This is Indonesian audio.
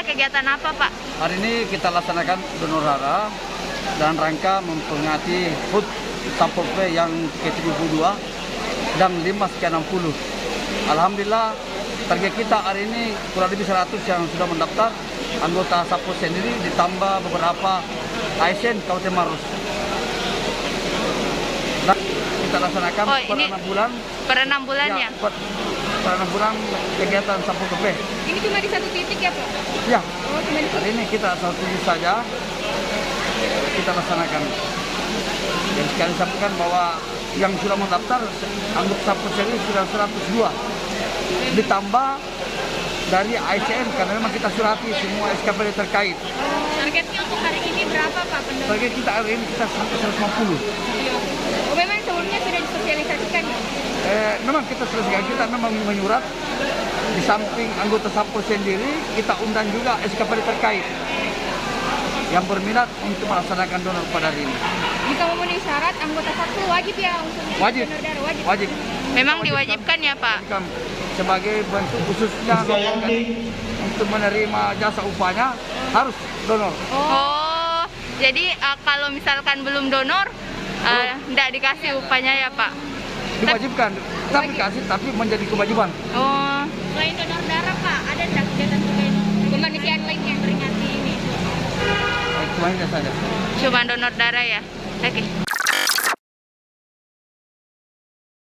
Kegiatan apa, Pak? Hari ini kita laksanakan donor darah dan rangka memperingati HUT Sapol PP yang ke-72 dan 5/60. Alhamdulillah target kita hari ini kurang lebih 100 yang sudah mendaftar, anggota Sapol sendiri ditambah beberapa ASN Kabupaten Maros. Dan kita laksanakan per 6 bulan. Per 6 bulan ya? Per 6 bulan kegiatan Sapol PP. Ini cuma di satu titik ya, Pak? Ya, oh, hari ini kita satu titik saja kita laksanakan. Dan sekali sampaikan bahwa yang sudah mendaftar anggota Sapol sendiri sudah 102. Ditambah dari ASN karena memang kita surati semua SKPD terkait. Targetnya untuk hari ini berapa, Pak? Target kita hari ini kita sampai 150. Oh, memang sebelumnya sudah disosialisasikan ya? Memang kita selesai, kita memang menyurat di samping anggota Sapol sendiri, kita undang juga SKPD terkait yang berminat untuk melaksanakan donor pada hari ini. Jika memenuhi syarat, anggota Sapol wajib ya untuk wajib. donor darah? Wajib. Memang diwajibkan ya, Pak? Sebagai bentuk khususnya untuk menerima jasa upahnya harus donor. Oh, jadi kalau misalkan belum donor, tidak dikasih upahnya ya, Pak? Diwajibkan, tapi kasih, tapi menjadi kewajiban. Oh. Selain donor darah, Pak, ada tidak kegiatan kemanusiaan lain yang peringati ini? Cuma ini saja. Cuma donor darah ya? Oke.